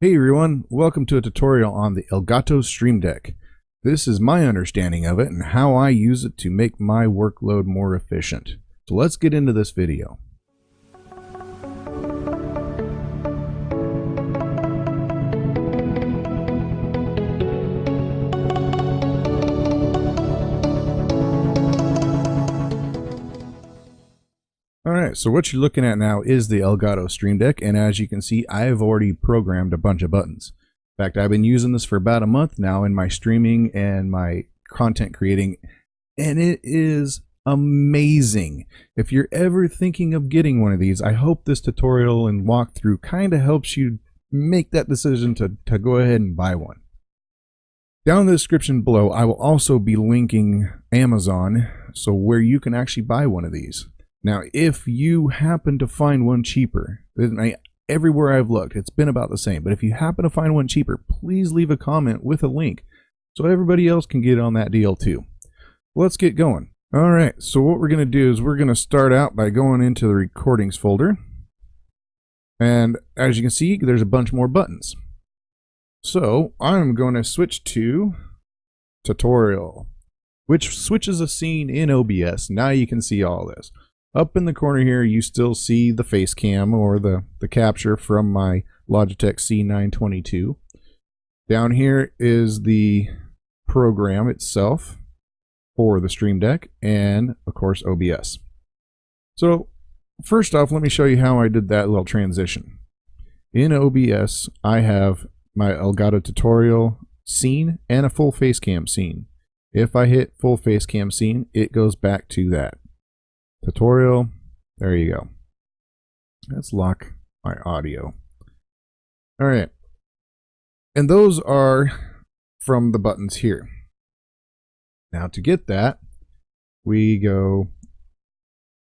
Hey everyone, welcome to a tutorial on the Elgato Stream Deck. This is my understanding of it and how I use it to make my workload more efficient. So let's get into this video. Alright, so what you're looking at now is the Elgato Stream Deck, and as you can see, I've already programmed a bunch of buttons. In fact, I've been using this for about a month now in my streaming and my content creating, and it is amazing. If you're ever thinking of getting one of these, I hope this tutorial and walkthrough kind of helps you make that decision to go ahead and buy one. Down in the description below, I will also be linking Amazon, so where you can actually buy one of these. Now, if you happen to find one cheaper, everywhere I've looked, it's been about the same, but if you happen to find one cheaper, please leave a comment with a link so everybody else can get on that deal too. Let's get going. All right, so what we're going to do is we're going to start out by going into the recordings folder. And as you can see, there's a bunch more buttons. So I'm going to switch to tutorial, which switches a scene in OBS. Now you can see all this. Up in the corner here, you still see the face cam or the capture from my Logitech C922. Down here is the program itself for the Stream Deck and, of course, OBS. So, first off, let me show you how I did that little transition. In OBS, I have my Elgato tutorial scene and a full face cam scene. If I hit full face cam scene, it goes back to that. Tutorial, there you go. Let's lock my audio. All right. And those are from the buttons here. Now to get that, we go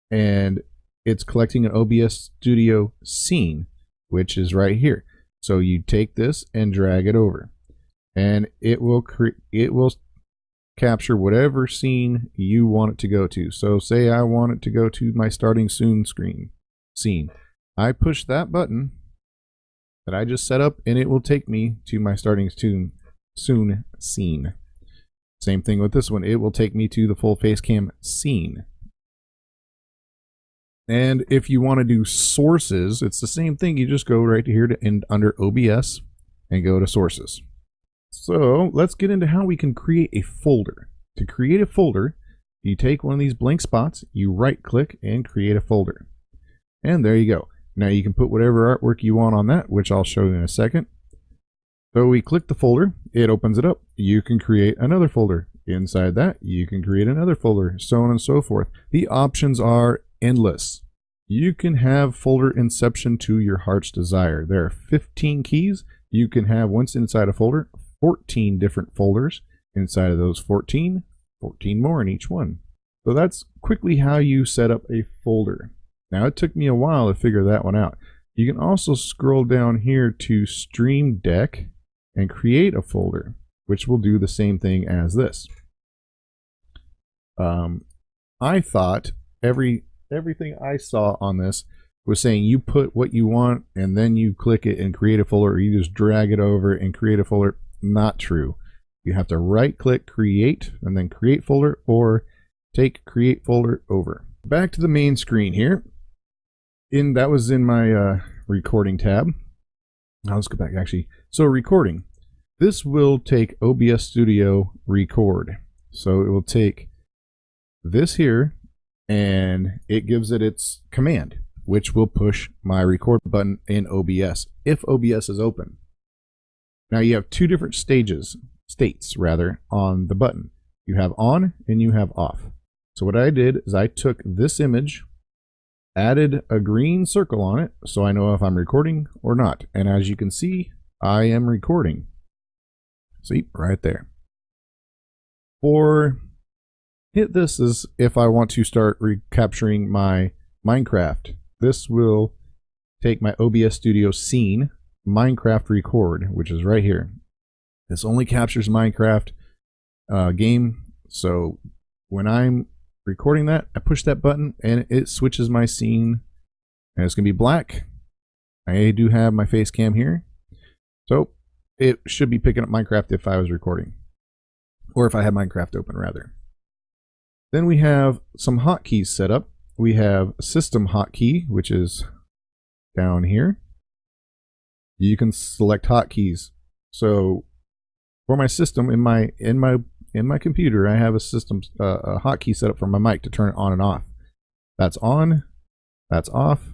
and it's collecting an OBS Studio scene, which is right here. So you take this and drag it over, and it will capture whatever scene you want it to go to. So say I want it to go to my starting soon scene. I push that button that I just set up and it will take me to my starting soon scene. Same thing with this one. It will take me to the full face cam scene. And if you want to do sources, it's the same thing. You just go right here to under OBS and go to sources. So let's get into how we can create a folder. To create a folder, you take one of these blank spots, you right click and create a folder. And there you go. Now you can put whatever artwork you want on that, which I'll show you in a second. So we click the folder, it opens it up. You can create another folder. Inside that, you can create another folder, so on and so forth. The options are endless. You can have folder inception to your heart's desire. There are 15 keys. You can have, once inside a folder, 14 different folders. Inside of those 14 more in each one. So that's quickly how you set up a folder. Now it took me a while to figure that one out. You can also scroll down here to Stream Deck and create a folder, which will do the same thing as this. I thought everything I saw on this was saying you put what you want and then you click it and create a folder, or you just drag it over and create a folder. Not true. You have to right click create and then create folder, or take create folder over. Back to the main screen here. That was in my recording tab. Now let's go back actually. So recording. This will take OBS Studio record. So it will take this here and it gives it its command, which will push my record button in OBS if OBS is open. Now you have two different states on the button. You have on and you have off. So what I did is I took this image, added a green circle on it so I know if I'm recording or not. And as you can see, I am recording. See, right there. Or hit this is if I want to start recapturing my Minecraft. This will take my OBS Studio scene, Minecraft record, which is right here. This only captures Minecraft game. So when I'm recording that, I push that button and it switches my scene, and it's gonna be black. I do have my face cam here. So it should be picking up Minecraft if I was recording, or if I had Minecraft open rather. Then we have some hotkeys set up. We have system hotkey, which is down here. You can select hotkeys. So for my system in my computer, I have a system a hotkey set up for my mic to turn it on and off. That's on. That's off.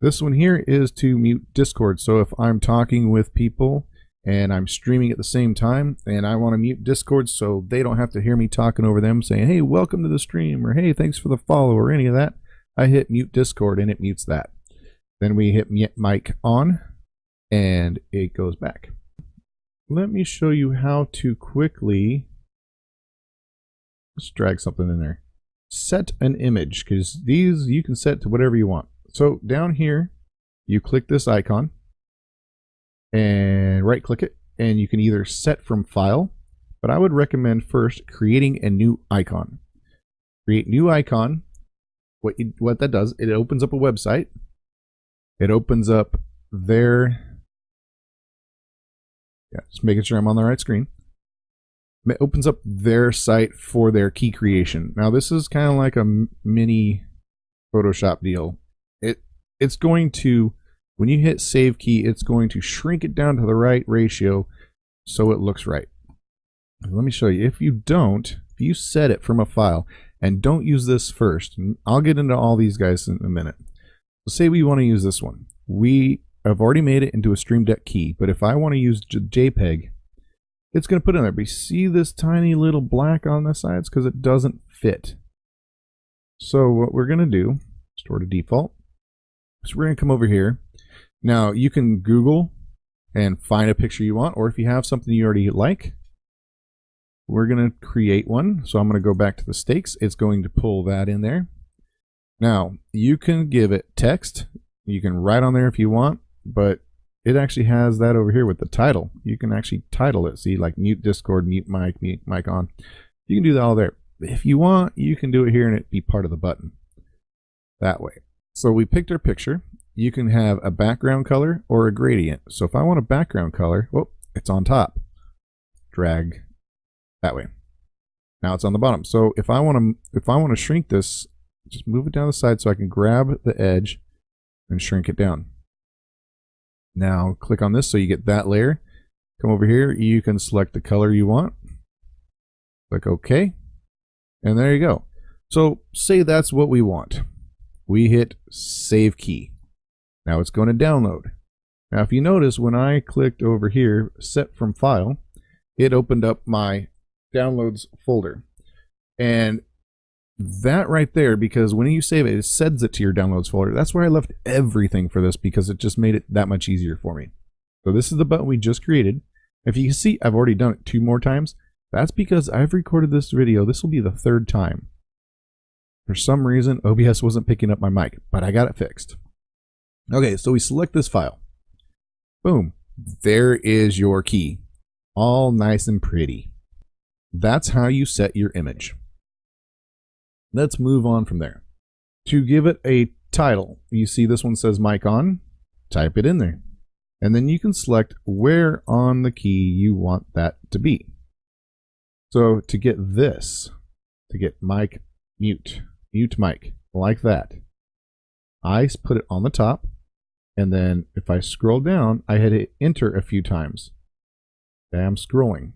This one here is to mute Discord. So if I'm talking with people and I'm streaming at the same time and I want to mute Discord so they don't have to hear me talking over them saying, hey, welcome to the stream, or hey, thanks for the follow, or any of that, I hit mute Discord and it mutes that. Then we hit mic on and it goes back. Let me show you how to quickly, let's drag something in there. Set an image, because these you can set to whatever you want. So down here, you click this icon and right click it, and you can either set from file, but I would recommend first creating a new icon. Create new icon. What that does, it opens up a website. It opens up their, just making sure I'm on the right screen. It opens up their site for their key creation. Now this is kind of like a mini Photoshop deal. It's going to, when you hit save key, it's going to shrink it down to the right ratio so it looks right. Let me show you. If you set it from a file, and don't use this first, and I'll get into all these guys in a minute. So say we want to use this one. I've already made it into a Stream Deck key, but if I want to use JPEG, it's going to put it in there. But you see this tiny little black on the sides because it doesn't fit. So what we're going to do, restore to default. So we're going to come over here. Now you can Google and find a picture you want, or if you have something you already like, we're going to create one. So I'm going to go back to the stakes. It's going to pull that in there. Now you can give it text. You can write on there if you want, but it actually has that over here with the title. You can actually title it. See, like mute Discord, mute mic on. You can do that all there. If you want, you can do it here and it be part of the button. That way. So we picked our picture. You can have a background color or a gradient. So if I want a background color, oh, it's on top. Drag that way. Now it's on the bottom. So if I want to shrink this, just move it down the side so I can grab the edge and shrink it down. Now click on this so you get that layer. Come over here, you can select the color you want. Click OK. And there you go. So say that's what we want. We hit save key. Now it's going to download. Now if you notice, when I clicked over here, set from file, it opened up my downloads folder. And that right there, because when you save it, it sends it to your downloads folder. That's where I left everything for this, because it just made it that much easier for me. So this is the button we just created. If you can see, I've already done it 2 more times. That's because I've recorded this video. This will be the 3rd time. For some reason, OBS wasn't picking up my mic, but I got it fixed. Okay, so we select this file. Boom. There is your key. All nice and pretty. That's how you set your image. Let's move on from there. To give it a title, you see this one says mic on. Type it in there. And then you can select where on the key you want that to be. So to get this, to get mic mute mic, like that, I put it on the top, and then if I scroll down, I hit enter a few times. Okay, I'm scrolling.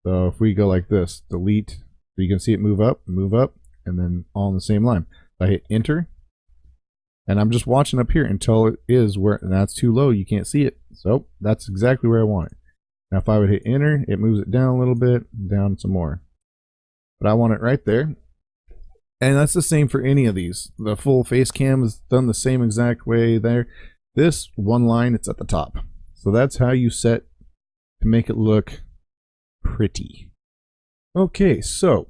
So if we go like this, delete, so you can see it move up, and then all in the same line. I hit enter, and I'm just watching up here until it is where, and that's too low, you can't see it. So that's exactly where I want it. Now if I would hit enter, it moves it down a little bit, down some more. But I want it right there. And that's the same for any of these. The full face cam is done the same exact way there. This one line, it's at the top. So that's how you set to make it look pretty. Okay, so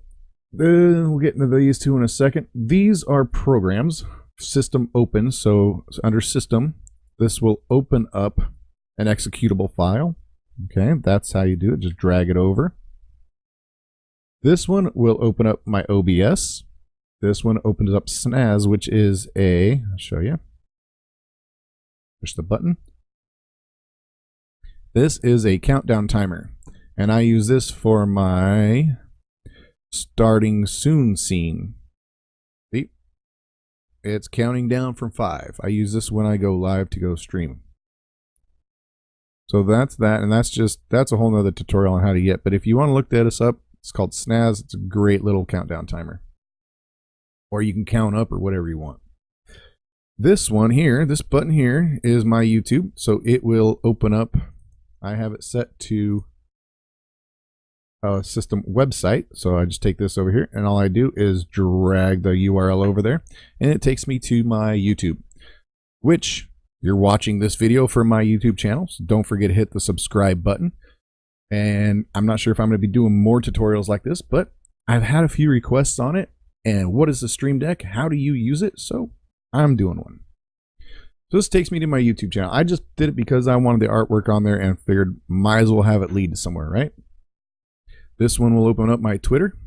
we'll get into these 2 in a second. These are programs. System open. So under system, this will open up an executable file. Okay, that's how you do it. Just drag it over. This one will open up my OBS. This one opens up Snaz, which is I'll show you. Push the button. This is a countdown timer, and I use this for my starting soon scene. See? It's counting down from 5. I use this when I go live to go stream. So that's that, and that's a whole nother tutorial on how to get. But if you want to look this up, it's called Snaz. It's a great little countdown timer. Or you can count up or whatever you want. This one here, this button here is my YouTube, so it will open up. I have it set to a system website, so I just take this over here, and all I do is drag the URL over there, and it takes me to my YouTube, which you're watching this video from my YouTube channel, so don't forget to hit the subscribe button. And I'm not sure if I'm going to be doing more tutorials like this, but I've had a few requests on it, and what is the Stream Deck? How do you use it? So I'm doing one. So this takes me to my YouTube channel. I just did it because I wanted the artwork on there and figured might as well have it lead to somewhere, right? This one will open up my Twitter.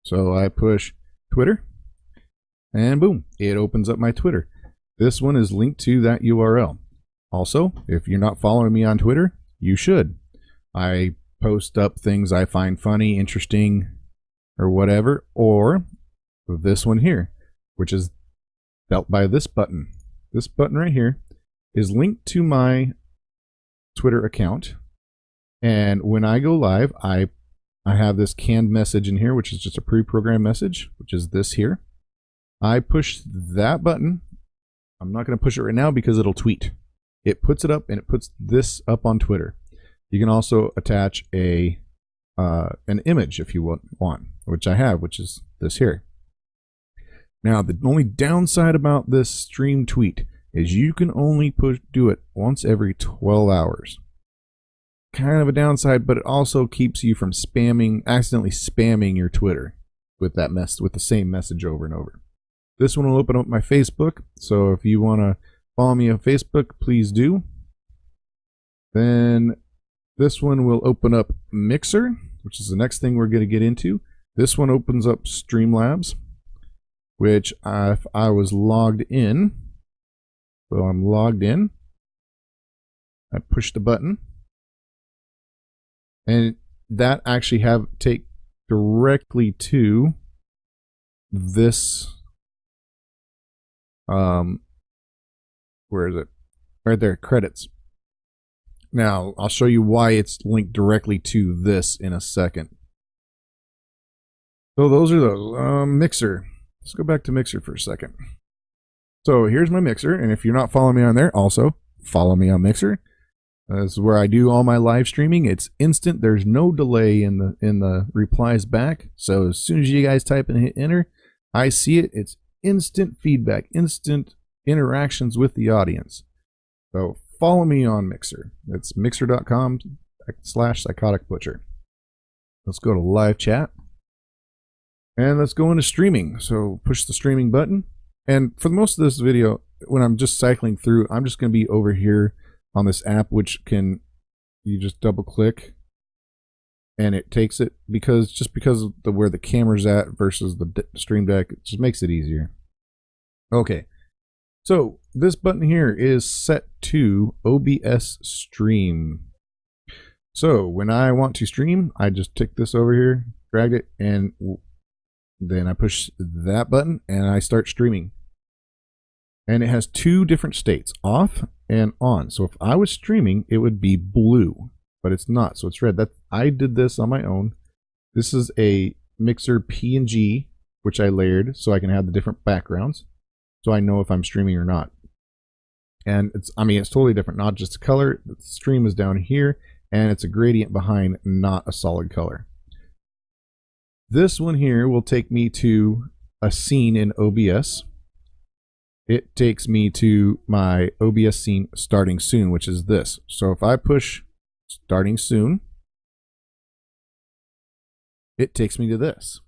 So I push Twitter and boom, it opens up my Twitter. This one is linked to that URL. Also, if you're not following me on Twitter, you should. I post up things I find funny, interesting, or whatever, or this one here, which is dealt by this button. This button right here is linked to my Twitter account, and when I go live, I have this canned message in here, which is just a pre-programmed message, which is this here. I push that button. I'm not going to push it right now because it'll tweet. It puts it up, and it puts this up on Twitter. You can also attach an image if you want, which I have, which is this here. Now, the only downside about this stream tweet is you can only do it once every 12 hours. Kind of a downside, but it also keeps you from accidentally spamming your Twitter with the same message over and over. This one will open up my Facebook, so if you want to follow me on Facebook, please do. Then this one will open up Mixer, which is the next thing we're going to get into. This one opens up Streamlabs, which if I was logged in, so I'm logged in, I push the button, and that actually take directly to this, where is it? Right there, credits. Now, I'll show you why it's linked directly to this in a second. So those are those. Mixer. Let's go back to Mixer for a second. So here's my Mixer, and if you're not following me on there, also follow me on Mixer. This is where I do all my live streaming. It's instant. There's no delay in the replies back. So as soon as you guys type and hit enter, I see it. It's instant feedback, instant interactions with the audience. So follow me on Mixer. It's mixer.com/psychoticbutcher. Let's go to live chat. And let's go into streaming. So push the streaming button. And for most of this video, when I'm just cycling through, I'm just going to be over here on this app, which you just double click and it takes it because of where the camera's at versus the Stream Deck, it just makes it easier. Okay. So this button here is set to OBS stream. So when I want to stream, I just tick this over here, drag it, and then I push that button and I start streaming. And it has two different states, off and on. So if I was streaming, it would be blue, but it's not, so it's red. I did this on my own. This is a Mixer PNG, which I layered so I can have the different backgrounds, so I know if I'm streaming or not. And it's totally different, not just the color. The stream is down here, and it's a gradient behind, not a solid color. This one here will take me to a scene in OBS. It takes me to my OBS scene starting soon, which is this. So if I push starting soon, it takes me to this.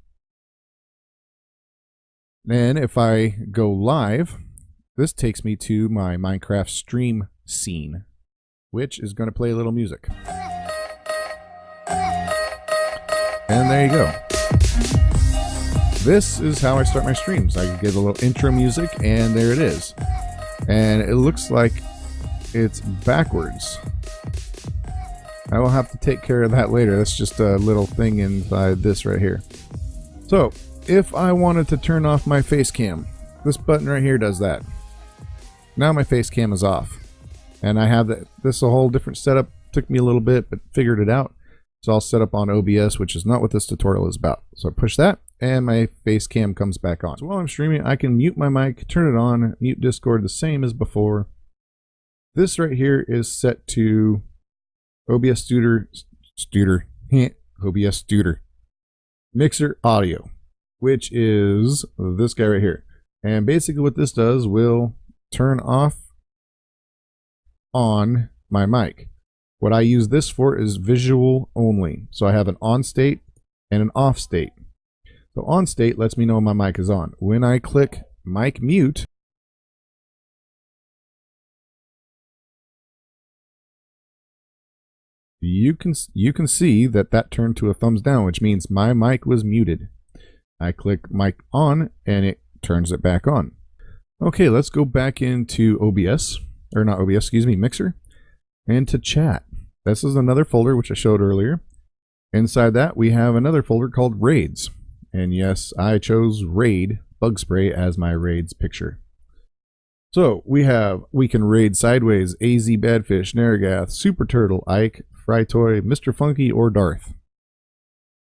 Then if I go live, this takes me to my Minecraft stream scene, which is going to play a little music. And there you go. This is how I start my streams. I give a little intro music, and there it is. And it looks like it's backwards. I will have to take care of that later. That's just a little thing inside this right here. So, if I wanted to turn off my face cam, this button right here does that. Now my face cam is off. And I have that. This is a whole different setup. Took me a little bit, but figured it out. It's all set up on OBS, which is not what this tutorial is about. So I push that, and my face cam comes back on. So while I'm streaming, I can mute my mic, turn it on, mute Discord the same as before. This right here is set to OBS Studer Mixer Audio, which is this guy right here. And basically what this does will turn off on my mic. What I use this for is visual only. So I have an on state and an off state. So on state lets me know my mic is on. When I click mic mute, you can see that turned to a thumbs down, which means my mic was muted. I click mic on and it turns it back on. Okay, let's go back into OBS, or not OBS, excuse me, Mixer, and to chat. This is another folder which I showed earlier. Inside that we have another folder called Raids. And yes, I chose Raid Bug Spray as my Raids picture. So we can raid Sideways, AZ Badfish, Naragath, Super Turtle, Ike, Frytoy, Mr. Funky, or Darth.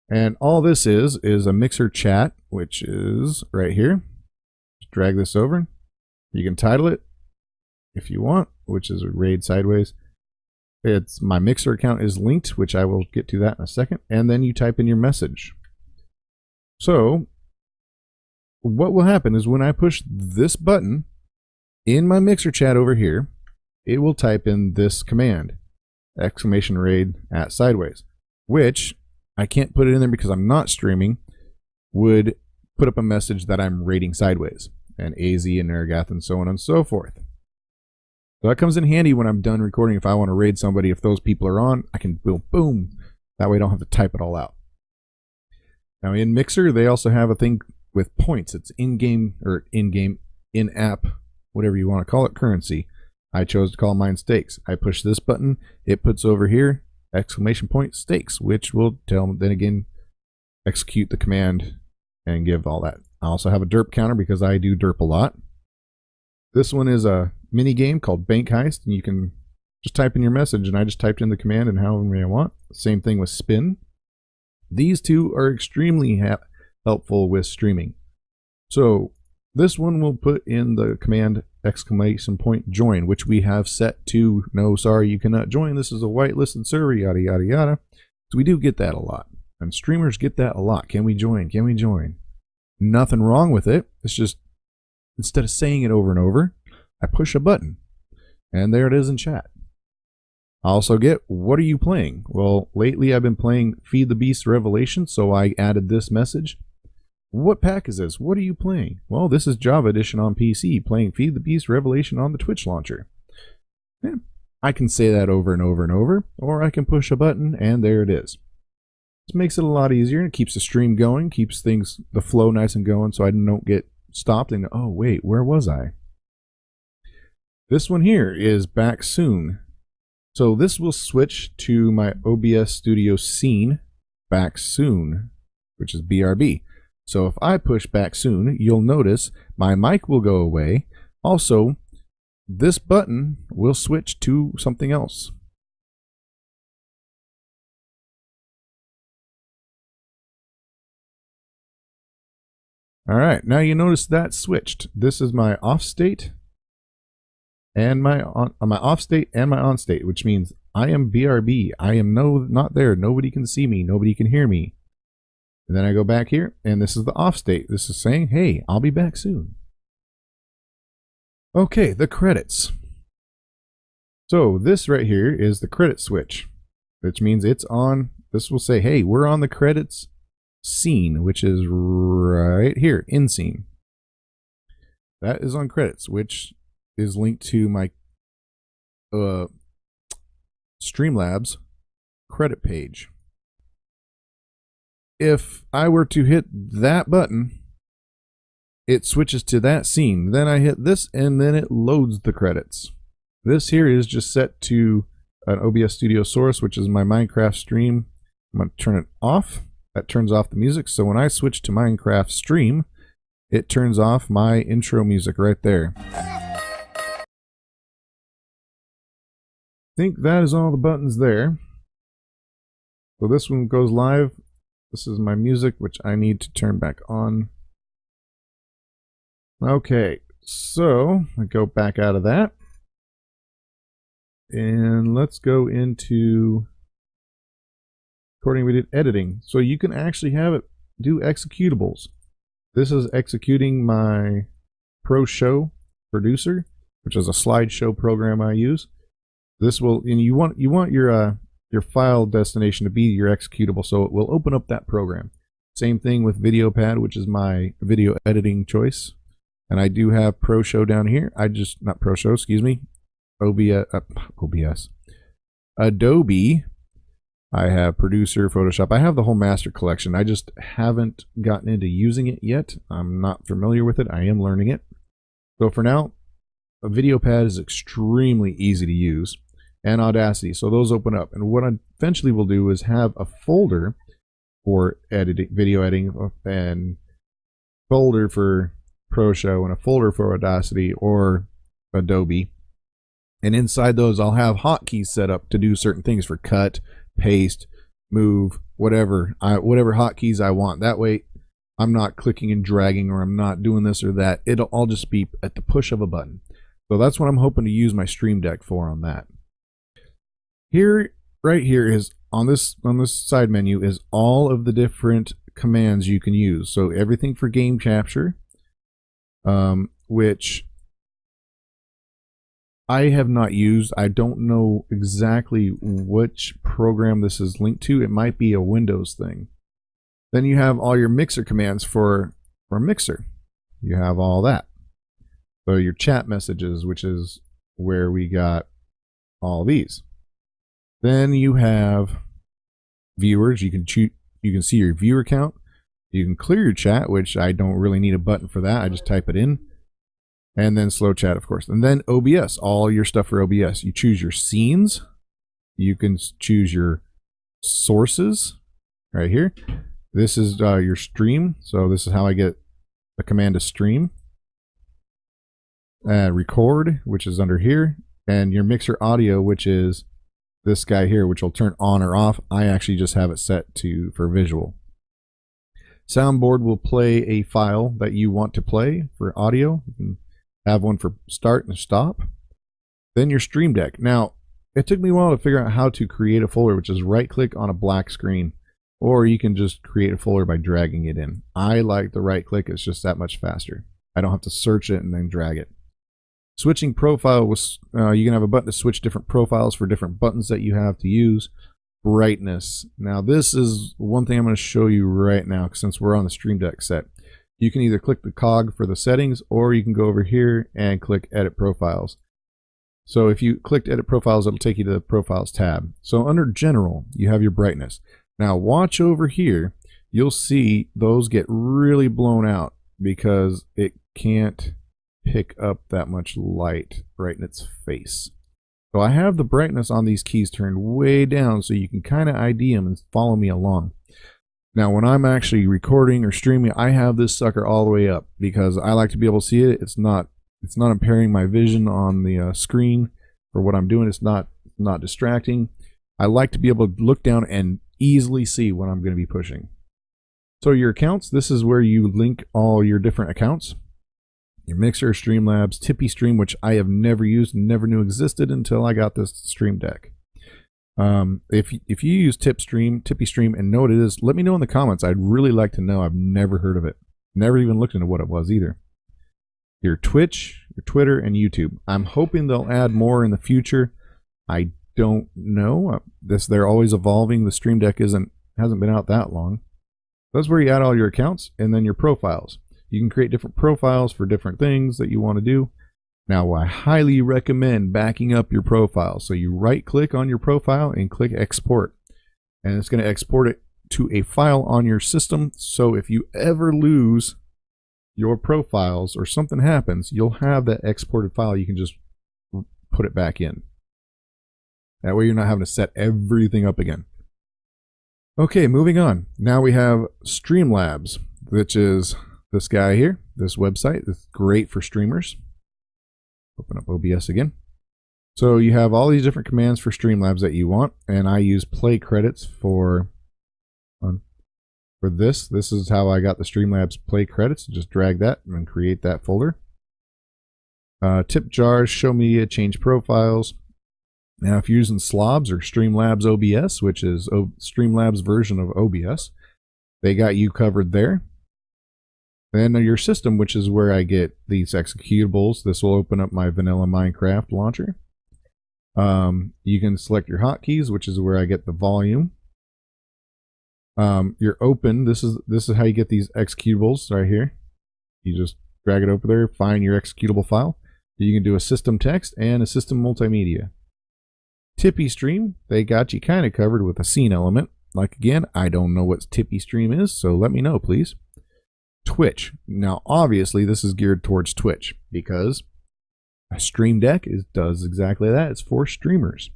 And all this is a Mixer chat, which is right here. Just drag this over. You can title it if you want, which is Raid Sideways. It's my Mixer account is linked, which I will get to that in a second, and then you type in your message. So what will happen is when I push this button in my Mixer chat over here, it will type in this command, !raid @sideways, which I can't put it in there because I'm not streaming, would put up a message that I'm raiding Sideways and AZ and Naragath and so on and so forth. So that comes in handy when I'm done recording. If I want to raid somebody, if those people are on, I can boom, boom. That way I don't have to type it all out. Now in Mixer, they also have a thing with points. It's in-game, or in-app, whatever you want to call it, currency. I chose to call mine stakes. I push this button, it puts over here, !stakes, which will tell, then again, execute the command and give all that. I also have a derp counter because I do derp a lot. This one is a mini game called Bank Heist, and you can just type in your message, and I just typed in the command and however many I want. Same thing with Spin. These two are extremely helpful with streaming. So this one will put in the command !join, which we have set to no, sorry, you cannot join. This is a whitelisted server, yada, yada, yada. So we do get that a lot. And streamers get that a lot. Can we join? Can we join? Nothing wrong with it. It's just, instead of saying it over and over, I push a button. And there it is in chat. I also get, what are you playing? Well, lately I've been playing Feed the Beast Revelation, so I added this message. What pack is this? What are you playing? Well, this is Java Edition on PC, playing Feed the Beast Revelation on the Twitch launcher. Yeah, I can say that over and over and over, or I can push a button, and there it is. This makes it a lot easier, and it keeps the stream going, keeps things, the flow nice and going, so I don't get stopped and go, oh wait, where was I? This one here is back soon. So this will switch to my OBS Studio scene back soon, which is BRB. So if I push back soon, you'll notice my mic will go away. Also, this button will switch to something else. All right, now you notice that switched. This is my off state and my off state and my on state, which means I am BRB. I am not there. Nobody can see me. Nobody can hear me. And then I go back here, and this is the off state. This is saying, hey, I'll be back soon. Okay, the credits. So this right here is the credit switch, which means it's on. This will say, hey, we're on the credits scene, which is right here, in scene. That is on credits, which is linked to my Streamlabs credit page. If I were to hit that button, it switches to that scene. Then I hit this, and then it loads the credits. This here is just set to an OBS Studio source, which is my Minecraft stream. I'm going to turn it off. That turns off the music. So when I switch to Minecraft stream, it turns off my intro music right there. I think that is all the buttons there. So this one goes live. This is my music, which I need to turn back on. Okay, so I go back out of that. And let's go into recording, we did editing. So you can actually have it do executables. This is executing my Pro Show Producer, which is a slideshow program I use. This will, and you want your file destination to be your executable, so it will open up that program. Same thing with VideoPad, which is my video editing choice. And I do have Pro Show down here. Not Pro Show, excuse me. OBS. Adobe. I have Producer, Photoshop. I have the whole master collection. I just haven't gotten into using it yet. I'm not familiar with it. I am learning it. So for now, a VideoPad is extremely easy to use, and Audacity. So those open up. And what I eventually will do is have a folder for editing, video editing, and folder for Pro Show, and a folder for Audacity or Adobe. And inside those, I'll have hotkeys set up to do certain things for cut, paste, move, whatever hotkeys I want. That way, I'm not clicking and dragging, or I'm not doing this or that. It'll all just be at the push of a button. So that's what I'm hoping to use my Stream Deck for on that. Here, right here is on this side menu is all of the different commands you can use. So everything for game capture, which I have not used. I don't know exactly which program this is linked to. It might be a Windows thing. Then you have all your mixer commands for Mixer. You have all that. So your chat messages, which is where we got all these. Then you have viewers. You can see your viewer count. You can clear your chat, which I don't really need a button for that. I just type it in. And then slow chat, of course. And then OBS, all your stuff for OBS. You choose your scenes. You can choose your sources right here. This is your stream. So this is how I get the command to stream. Record, which is under here. And your mixer audio, which is this guy here, which will turn on or off. I actually just have it set for visual. Soundboard will play a file that you want to play for audio. You can have one for start and stop. Then your Stream Deck. Now, it took me a while to figure out how to create a folder, which is right click on a black screen, or you can just create a folder by dragging it in. I like the right click. It's just that much faster. I don't have to search it and then drag it. Switching profile was, you can have a button to switch different profiles for different buttons that you have to use. Brightness. Now this is one thing I'm going to show you right now, since we're on the Stream Deck set. You can either click the cog for the settings, or you can go over here and click Edit Profiles. So if you clicked Edit Profiles, it'll take you to the Profiles tab. So under General, you have your brightness. Now watch over here. You'll see those get really blown out because it can't pick up that much light right in its face. So I have the brightness on these keys turned way down so you can kind of ID them and follow me along. Now when I'm actually recording or streaming, I have this sucker all the way up because I like to be able to see it. It's not impairing my vision on the screen for what I'm doing. It's not distracting. I like to be able to look down and easily see what I'm going to be pushing. So your accounts, this is where you link all your different accounts. Your Mixer, Streamlabs, Tippy Stream, which I have never used, never knew existed until I got this Stream Deck. If you use Tippy Stream and know what it is, let me know in the comments. I'd really like to know. I've never heard of it. Never even looked into what it was either. Your Twitch, your Twitter, and YouTube. I'm hoping they'll add more in the future. I don't know. They're always evolving. The Stream Deck hasn't been out that long. That's where you add all your accounts and then your profiles. You can create different profiles for different things that you want to do. Now, I highly recommend backing up your profile. So you right click on your profile and click export. And it's going to export it to a file on your system. So if you ever lose your profiles or something happens, you'll have that exported file. You can just put it back in. That way you're not having to set everything up again. Okay, moving on. Now we have Streamlabs, which is this guy here, this website. It's great for streamers. Open up OBS again. So you have all these different commands for Streamlabs that you want, and I use play credits for this. This is how I got the Streamlabs play credits. Just drag that and create that folder. Tip jars, show media, change profiles. Now, if you're using Slobs or Streamlabs OBS, which is Streamlabs version of OBS, they got you covered there. Then your system, which is where I get these executables. This will open up my vanilla Minecraft launcher. You can select your hotkeys, which is where I get the volume. Your open, this is how you get these executables right here. You just drag it over there, find your executable file. You can do a system text and a system multimedia. Tippy Stream, they got you kind of covered with a scene element. Like again, I don't know what Tippy Stream is, so let me know, please. Twitch. Now, obviously, this is geared towards Twitch because a Stream Deck does exactly that. It's for streamers.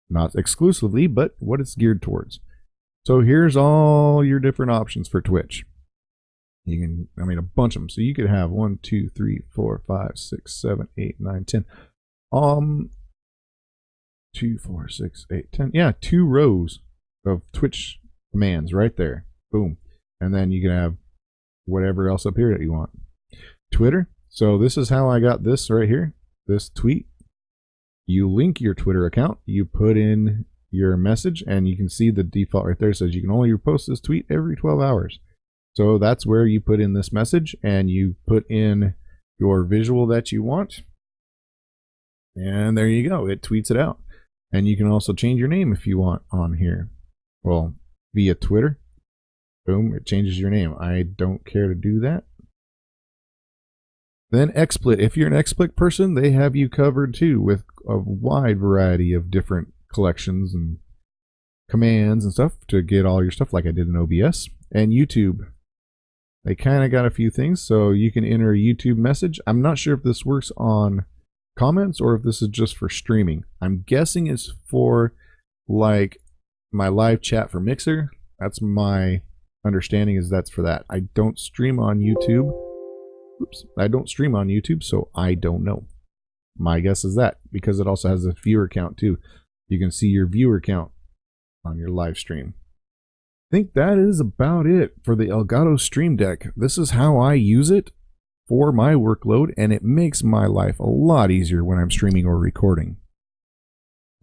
Not exclusively, but what it's geared towards. So here's all your different options for Twitch. You can, I mean, a bunch of them. So you could have 1, 2, 3, 4, 5, 6, 7, 8, 9, 10. 2, 4, 6, 8, 10. Yeah, 2 rows of Twitch commands right there. Boom. And then you can have whatever else up here that you want. Twitter. So this is how I got this right here. This tweet. You link your Twitter account. You put in your message, and you can see the default right there. It says you can only post this tweet every 12 hours. So that's where you put in this message, and you put in your visual that you want. And there you go. It tweets it out. And you can also change your name if you want on here. Well, via Twitter. Boom, it changes your name. I don't care to do that. Then XSplit. If you're an XSplit person, they have you covered too with a wide variety of different collections and commands and stuff to get all your stuff like I did in OBS. And YouTube. They kind of got a few things, so you can enter a YouTube message. I'm not sure if this works on comments or if this is just for streaming. I'm guessing it's for like my live chat for Mixer. That's my understanding, is that's for that. I don't stream on YouTube. Oops. I don't stream on YouTube, so I don't know. My guess is that, because it also has a viewer count too. You can see your viewer count on your live stream. I think that is about it for the Elgato Stream Deck. This is how I use it for my workload, and it makes my life a lot easier when I'm streaming or recording.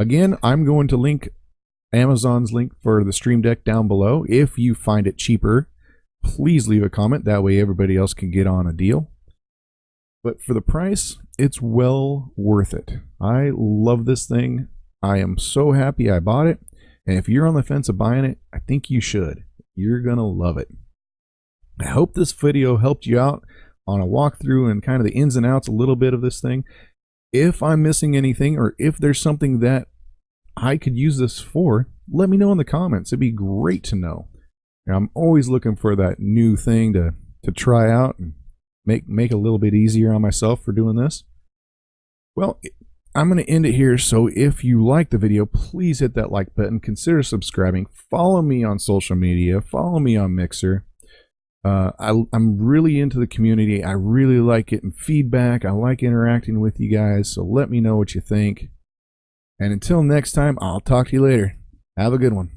Again, I'm going to link Amazon's link for the Stream Deck down below. If you find it cheaper, please leave a comment. That way everybody else can get on a deal. But for the price, it's well worth it. I love this thing. I am so happy I bought it. And if you're on the fence of buying it, I think you should. You're going to love it. I hope this video helped you out on a walkthrough and kind of the ins and outs a little bit of this thing. If I'm missing anything, or if there's something that I could use this for, let me know in the comments. It'd be great to know. I'm always looking for that new thing to try out and make a little bit easier on myself for doing this. Well, I'm going to end it here. So if you like the video, please hit that like button. Consider subscribing. Follow me on social media. Follow me on Mixer. I'm really into the community. I really like getting feedback. I like interacting with you guys. So let me know what you think. And until next time, I'll talk to you later. Have a good one.